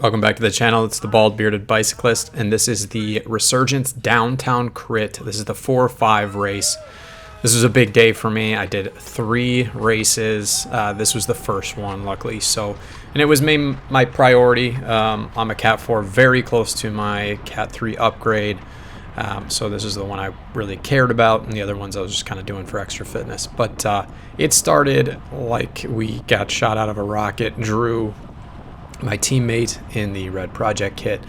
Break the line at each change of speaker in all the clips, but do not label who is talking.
Welcome back to the channel. It's the Bald Bearded Bicyclist, and this is the Resurgence Downtown Crit. This is the 4-5 race. This was a big day for me. I did 3 races. This was the first one, luckily. And it was my priority. I'm a Cat 4, very close to my Cat 3 upgrade. So this is the one I really cared about, and the other ones I was just kind of doing for extra fitness. But it started like we got shot out of a rocket. Drew, my teammate in the red project kit,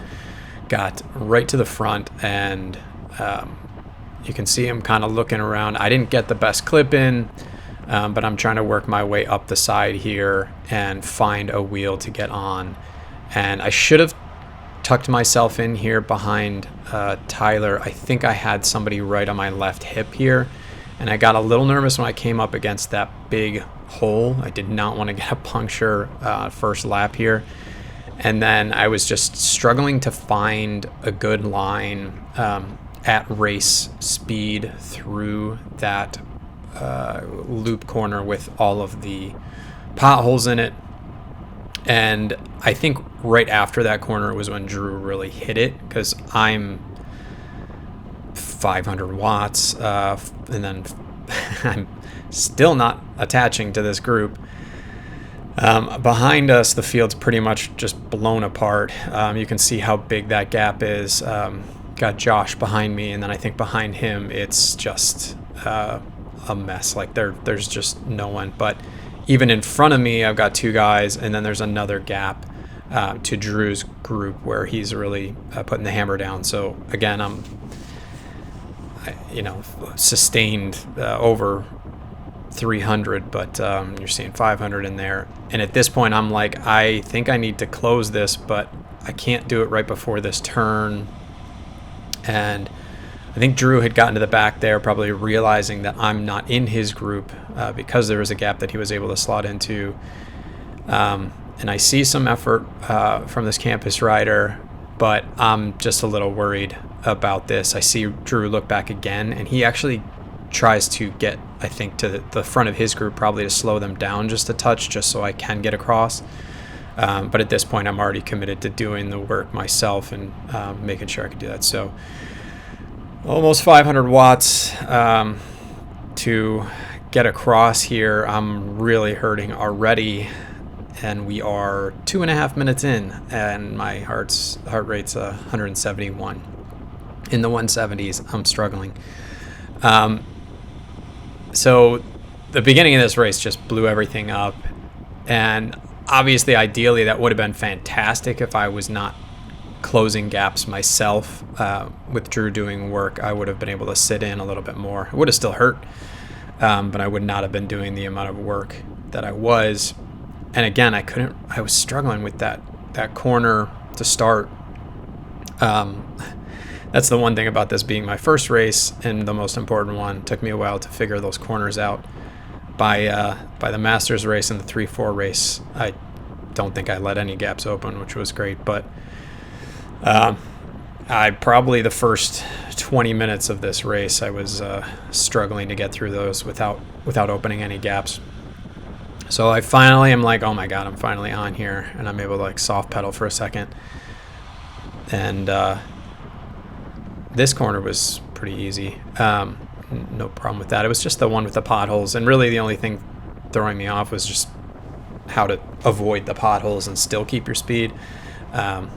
got right to the front, and you can see him kind of looking around. I didn't get the best clip in, but I'm trying to work my way up the side here and find a wheel to get on. And I should have tucked myself in here behind Tyler. I think I had somebody right on my left hip here, and I got a little nervous when I came up against that big hole. I did not want to get a puncture first lap here. And then I was just struggling to find a good line at race speed through that loop corner with all of the potholes in it. And I think right after that corner was when Drew really hit it, because I'm 500 watts, and then I'm still not attaching to this group. Behind us, the field's pretty much just blown apart. You can see how big that gap is. Got Josh behind me, and then I think behind him it's just a mess. Like there's just no one. But even in front of me, I've got 2 guys, and then there's another gap to Drew's group where he's really putting the hammer down. So again, I'm sustained over 300, but you're seeing 500 in there. And at this point, I'm like, I think I need to close this, but I can't do it right before this turn. And I think Drew had gotten to the back there, probably realizing that I'm not in his group because there was a gap that he was able to slot into. And I see some effort from this campus rider, but I'm just a little worried about this. I see Drew look back again, and he actually tries to get, I think, to the front of his group, probably to slow them down just a touch, just so I can get across. But at this point, I'm already committed to doing the work myself and making sure I can do that. So almost 500 watts to get across here. I'm really hurting already, and we are 2.5 minutes in, and my heart rate's 171. In the 170s, I'm struggling. So the beginning of this race just blew everything up, and obviously, ideally, that would have been fantastic if I was not closing gaps myself. With Drew doing work, I would have been able to sit in a little bit more. It would have still hurt, but I would not have been doing the amount of work that I was. And again, I was struggling with that corner to start. That's the one thing about this being my first race, and the most important one. It took me a while to figure those corners out. By the Masters race and the 3-4 race, I don't think I let any gaps open, which was great. But I probably the first 20 minutes of this race, I was struggling to get through those without opening any gaps. So I finally am like, oh my God, I'm finally on here, and I'm able to like soft pedal for a second. And this corner was pretty easy. No problem with that. It was just the one with the potholes, and really the only thing throwing me off was just how to avoid the potholes and still keep your speed. At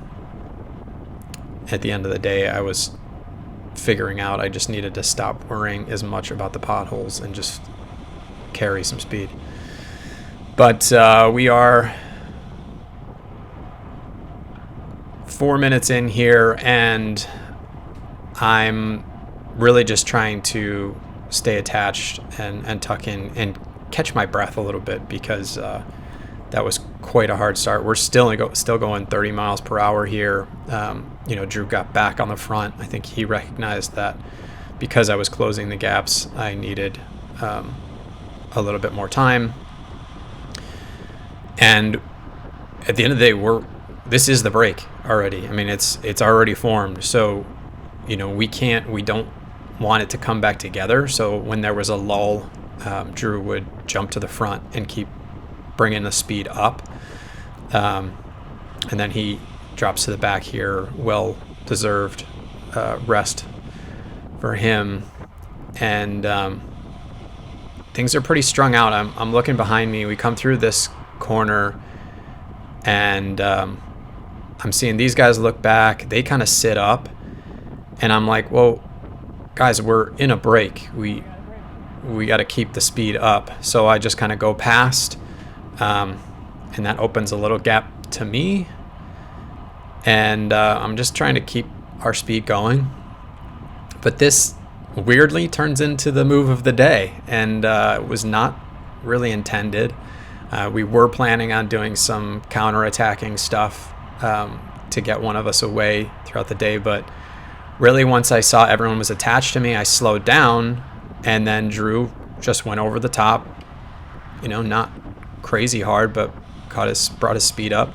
the end of the day, I was figuring out I just needed to stop worrying as much about the potholes and just carry some speed. But we are 4 minutes in here, and I'm really just trying to stay attached and tuck in and catch my breath a little bit, because that was quite a hard start. We're still going 30 miles per hour here. Drew got back on the front. I think he recognized that because I was closing the gaps, I needed a little bit more time. And at the end of the day, this is the break already. I mean, it's already formed. So we don't want it to come back together. So when there was a lull, Drew would jump to the front and keep bringing the speed up. And then he drops to the back here. Well deserved rest for him. And things are pretty strung out. I'm looking behind me. We come through this corner, and I'm seeing these guys look back. They kind of sit up, and I'm like, well, guys, we're in a break. We got to keep the speed up. So I just kind of go past, and that opens a little gap to me. And I'm just trying to keep our speed going. But this weirdly turns into the move of the day, and it was not really intended. We were planning on doing some counter-attacking stuff to get one of us away throughout the day, but really once I saw everyone was attached to me, I slowed down, and then Drew just went over the top, not crazy hard, but brought his speed up.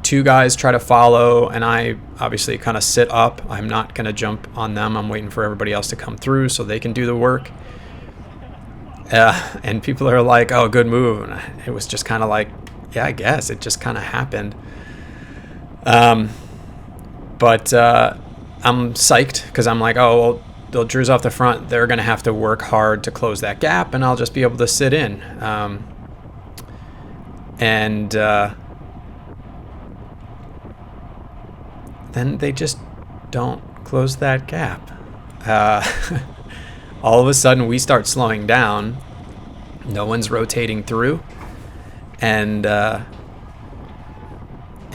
Two guys try to follow, and I obviously kind of sit up. I'm not going to jump on them. I'm waiting for everybody else to come through so they can do the work. And people are like, oh, good move. And it was just kind of like, yeah, I guess. It just kind of happened. But I'm psyched because I'm like, oh, well, Drew's off the front. They're going to have to work hard to close that gap, and I'll just be able to sit in. Then they just don't close that gap. All of a sudden, we start slowing down. No one's rotating through. And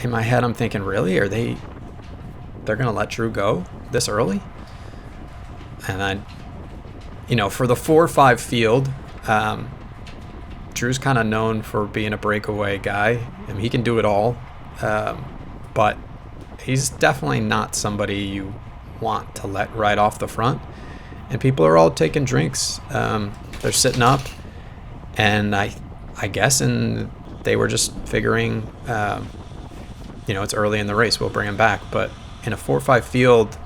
in my head, I'm thinking, really? They're going to let Drew go this early? And for the 4-5 field, Drew's kind of known for being a breakaway guy. I mean, he can do it all. But he's definitely not somebody you want to let right off the front. And people are all taking drinks. They're sitting up, and I guess, and they were just figuring, it's early in the race, we'll bring him back. But in a 4-5 field,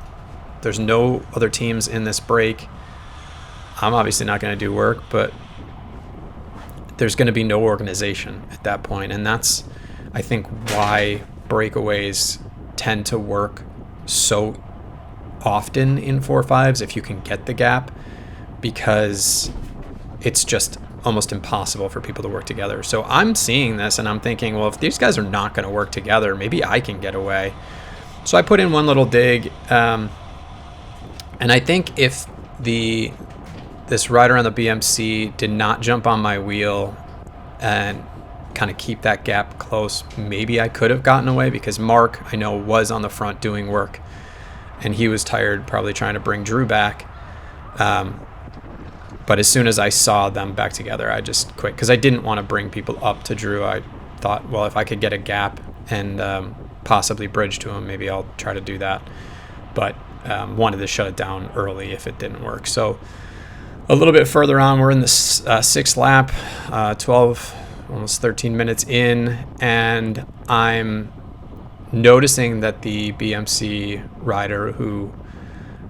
there's no other teams in this break. I'm obviously not going to do work, but there's going to be no organization at that point. And that's, I think, why breakaways tend to work so often in 4-5s if you can get the gap, because it's just almost impossible for people to work together. So I'm seeing this and I'm thinking, well, if these guys are not going to work together, maybe I can get away. So I put in one little dig, and I think if this rider on the BMC did not jump on my wheel and kind of keep that gap close, maybe I could have gotten away, because Mark, I know, was on the front doing work, and he was tired, probably trying to bring Drew back. But as soon as I saw them back together, I just quit, because I didn't want to bring people up to Drew. I thought, well, if I could get a gap and possibly bridge to him, maybe I'll try to do that. But wanted to shut it down early if it didn't work. So a little bit further on, we're in the sixth lap, 12, almost 13 minutes in, and I'm noticing that the BMC rider, who,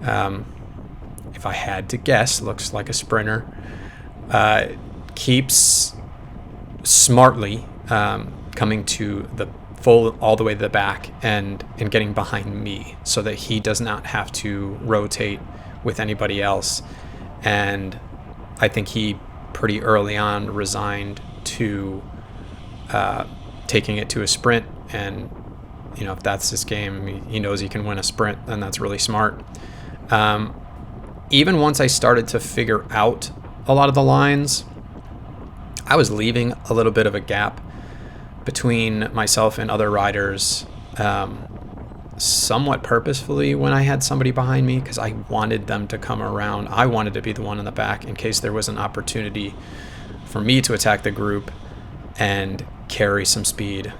if I had to guess, looks like a sprinter, keeps smartly coming to the full all the way to the back and getting behind me, so that he does not have to rotate with anybody else. And I think he pretty early on resigned to taking it to a sprint. And if that's his game, he knows he can win a sprint, and that's really smart. Even once I started to figure out a lot of the lines, I was leaving a little bit of a gap between myself and other riders, somewhat purposefully, when I had somebody behind me, because I wanted them to come around. I wanted to be the one in the back in case there was an opportunity for me to attack the group and carry some speed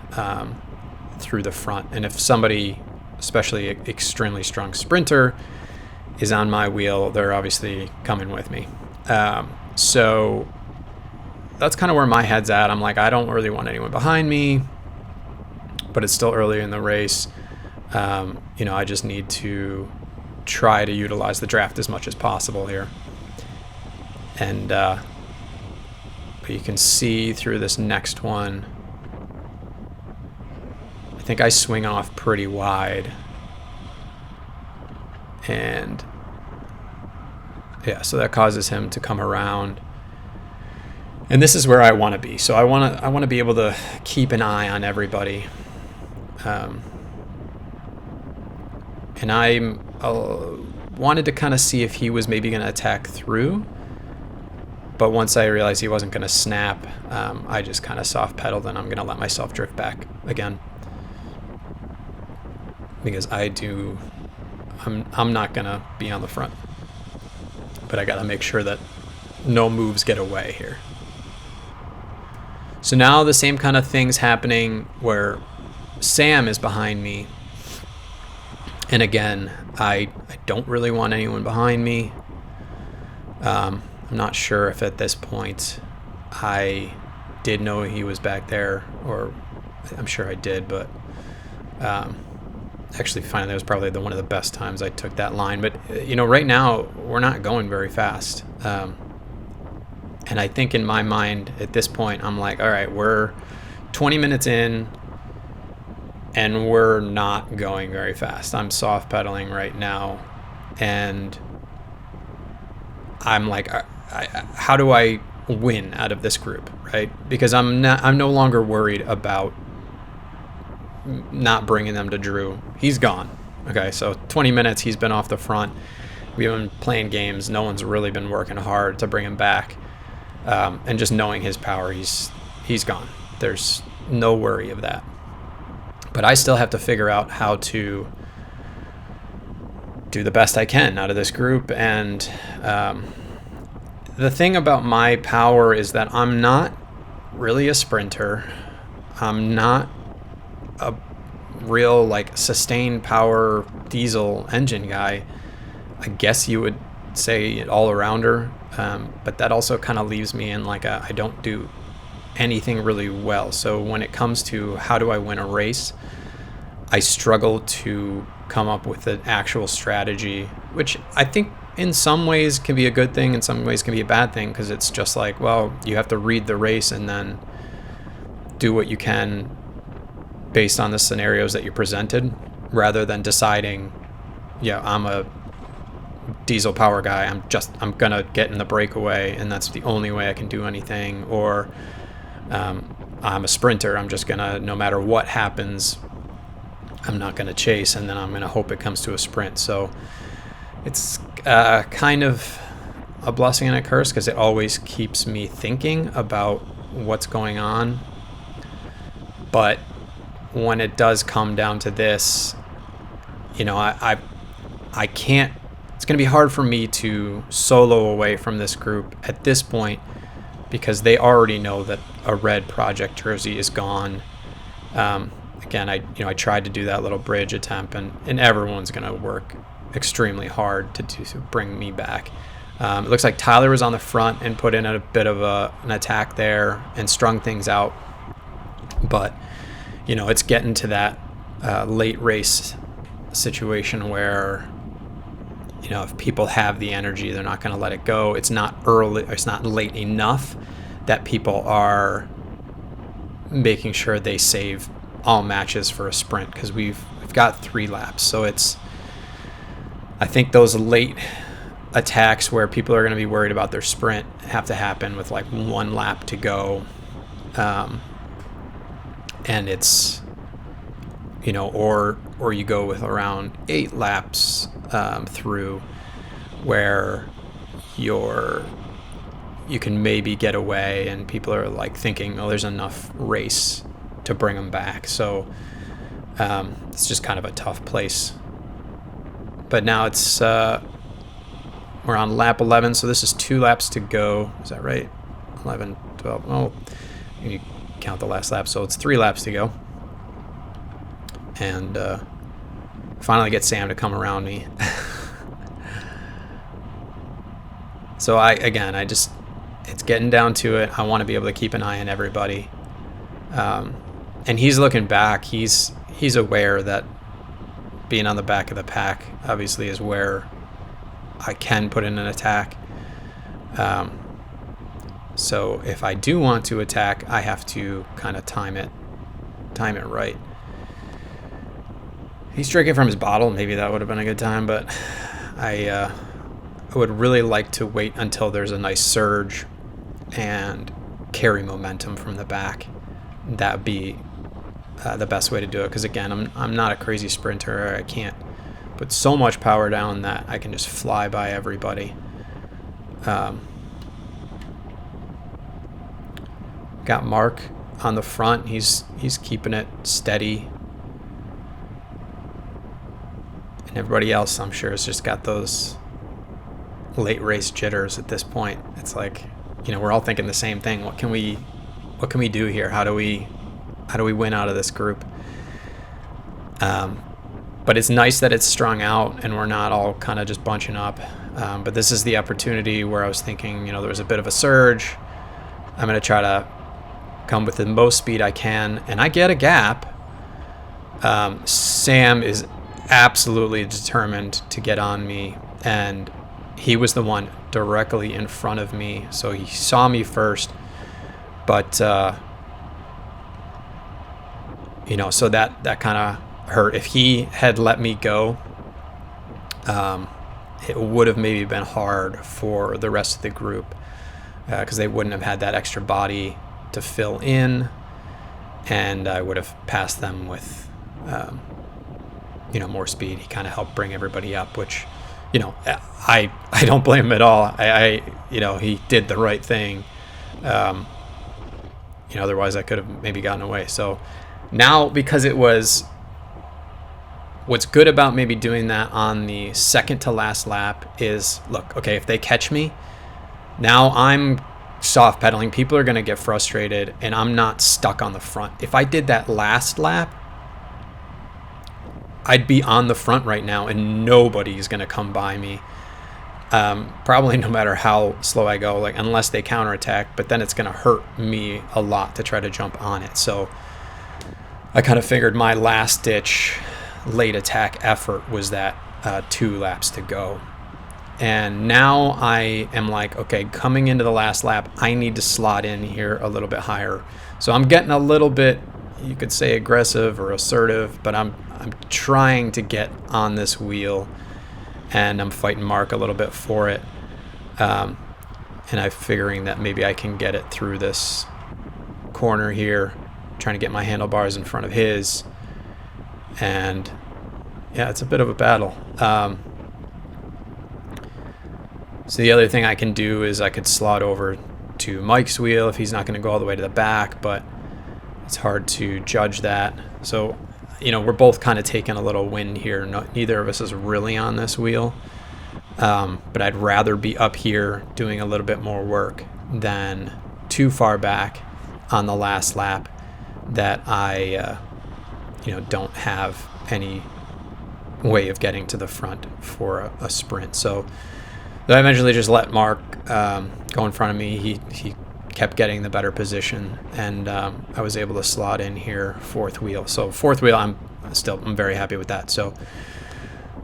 through the front. And if somebody, especially an extremely strong sprinter, is on my wheel, they're obviously coming with me. So that's kind of where my head's at. I'm like, I don't really want anyone behind me, but it's still early in the race. I just need to try to utilize the draft as much as possible here. And but you can see through this next one, I think I swing off pretty wide. And yeah, so that causes him to come around. And this is where I want to be. So I want to be able to keep an eye on everybody. And I wanted to kind of see if he was maybe going to attack through. But once I realized he wasn't going to snap, I just kind of soft pedaled, and I'm going to let myself drift back again. Because I'm not going to be on the front. But I got to make sure that no moves get away here. So now the same kind of thing's happening where Sam is behind me. And again, I don't really want anyone behind me. I'm not sure if at this point I did know he was back there, or I'm sure I did, but actually finally that was probably one of the best times I took that line. But right now we're not going very fast. And I think in my mind at this point, I'm like, all right, we're 20 minutes in and we're not going very fast. I'm soft pedaling right now. And I'm like, how do I win out of this group, right? Because I'm no longer worried about not bringing them to Drew. He's gone. Okay, so 20 minutes, he's been off the front. We've been playing games. No one's really been working hard to bring him back. And just knowing his power, he's gone. There's no worry of that. But I still have to figure out how to do the best I can out of this group. And the thing about my power is that I'm not really a sprinter. I'm not a real sustained power diesel engine guy. I guess you would say an all-arounder. But that also kind of leaves me in I don't do anything really well. So when it comes to how do I win a race, I struggle to come up with an actual strategy, which I think in some ways can be a good thing, in some ways can be a bad thing, because it's just you have to read the race and then do what you can based on the scenarios that you're presented, rather than deciding, I'm a diesel power guy, I'm gonna get in the breakaway and that's the only way I can do anything, or I'm a sprinter, I'm just gonna, no matter what happens, I'm not gonna chase, and then I'm gonna hope it comes to a sprint. So it's kind of a blessing and a curse, because it always keeps me thinking about what's going on. But when it does come down to this, I can't, it's going to be hard for me to solo away from this group at this point, because they already know that a red project jersey is gone. Again, I tried to do that little bridge attempt, and everyone's going to work extremely hard to bring me back. It looks like Tyler was on the front and put in a bit of an attack there and strung things out. But, it's getting to that late race situation where, if people have the energy, they're not going to let it go. It's not late enough that people are making sure they save all matches for a sprint, because we've got 3 laps. So I think those late attacks where people are going to be worried about their sprint have to happen with 1 lap to go. And it's, or you go with around 8 laps through, where you can maybe get away, and people are thinking, oh, there's enough race to bring them back. So it's just kind of a tough place. But now it's we're on lap 11, so this is 2 laps to go. Is that right? 11, 12. Oh, you count the last lap, so it's 3 laps to go. And finally get Sam to come around me. So it's getting down to it. I want to be able to keep an eye on everybody. And he's looking back. He's aware that being on the back of the pack obviously is where I can put in an attack. So if I do want to attack, I have to kind of time it right. He's drinking from his bottle. Maybe that would have been a good time, but I would really like to wait until there's a nice surge and carry momentum from the back. That would be the best way to do it, because again, I'm not a crazy sprinter. I can't put so much power down that I can just fly by everybody. Got Mark on the front. He's keeping it steady. And everybody else, I'm sure, has just got those late race jitters at this point. It's like, we're all thinking the same thing. What can we do here? How do we win out of this group? But it's nice that it's strung out and we're not all kind of just bunching up. But this is the opportunity where I was thinking, there was a bit of a surge. I'm going to try to come with the most speed I can, and I get a gap. Sam is absolutely determined to get on me, and he was the one directly in front of me, so he saw me first. But so that kind of hurt. If he had let me go, it would have maybe been hard for the rest of the group, because they wouldn't have had that extra body to fill in, and I would have passed them with more speed. He kind of helped bring everybody up, which I don't blame him at all. He did the right thing. Otherwise I could have maybe gotten away. So now, because it was, what's good about maybe doing that on the second to last lap is, look, okay, if they catch me, now I'm soft pedaling. People are going to get frustrated, and I'm not stuck on the front. If I did that last lap, I'd be on the front right now, and nobody's going to come by me. Probably no matter how slow I go, unless they counterattack, but then it's going to hurt me a lot to try to jump on it. So I kind of figured my last ditch late attack effort was that 2 laps to go. And now I am like, okay, coming into the last lap, I need to slot in here a little bit higher. So I'm getting a little bit, you could say, aggressive or assertive, but I'm trying to get on this wheel, and I'm fighting Mark a little bit for it. And I'm figuring that maybe I can get it through this corner here, trying to get my handlebars in front of his. And yeah, it's a bit of a battle. So the other thing I can do is I could slot over to Mike's wheel if he's not going to go all the way to the back, but it's hard to judge that. So, we're both kind of taking a little win here. Neither of us is really on this wheel, but I'd rather be up here doing a little bit more work than too far back on the last lap that I, don't have any way of getting to the front for a sprint. So I eventually just let Mark go in front of me. He kept getting the better position, and I was able to slot in here 4th wheel. So 4th wheel, I'm very happy with that. So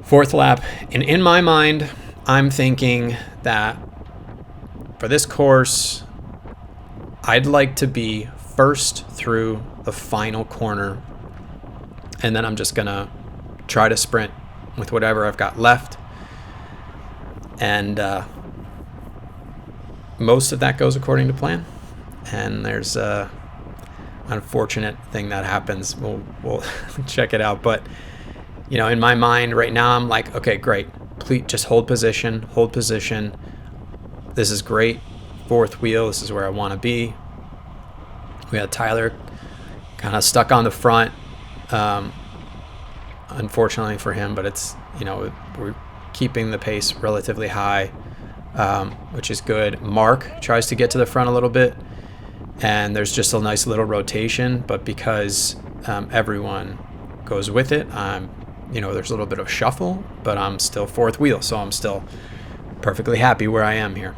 4th lap, and in my mind, I'm thinking that for this course, I'd like to be first through the final corner, and then I'm just gonna try to sprint with whatever I've got left. And most of that goes according to plan. And there's a unfortunate thing that happens. We'll check it out. But, in my mind right now, I'm like, okay, great. Please just hold position. This is great. 4th wheel. This is where I want to be. We had Tyler kind of stuck on the front. Unfortunately for him, but it's, we're keeping the pace relatively high, which is good. Mark tries to get to the front a little bit, and there's just a nice little rotation, but because everyone goes with it, there's a little bit of shuffle, but I'm still 4th wheel, so I'm still perfectly happy where I am here.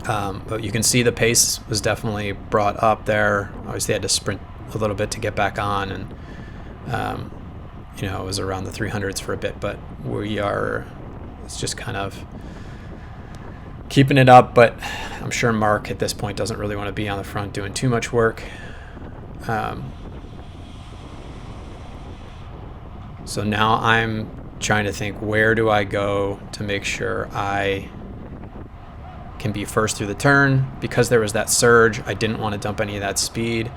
But you can see the pace was definitely brought up there. Obviously, I had to sprint a little bit to get back on, and it was around the 300s for a bit, but it's just kind of keeping it up. But I'm sure Mark at this point doesn't really want to be on the front doing too much work. So now I'm trying to think, where do I go to make sure I can be first through the turn? Because there was that surge, I didn't want to dump any of that speed.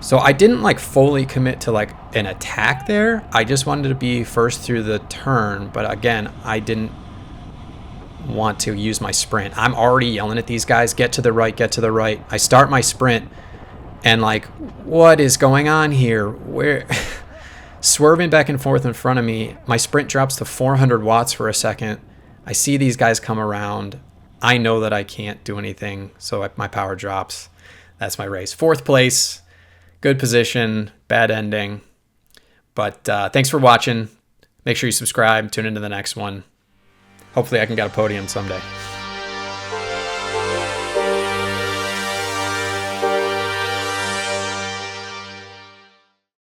So I didn't like fully commit to like an attack there. I just wanted to be first through the turn. But again, I didn't want to use my sprint. I'm already yelling at these guys, get to the right, get to the right. I start my sprint and like, what is going on here? Where swerving back and forth in front of me, my sprint drops to 400 watts for a second. I see these guys come around. I know that I can't do anything, so my power drops. That's my race. 4th place, good position, bad ending. But thanks for watching. Make sure you subscribe, tune into the next one. Hopefully I can get a podium someday.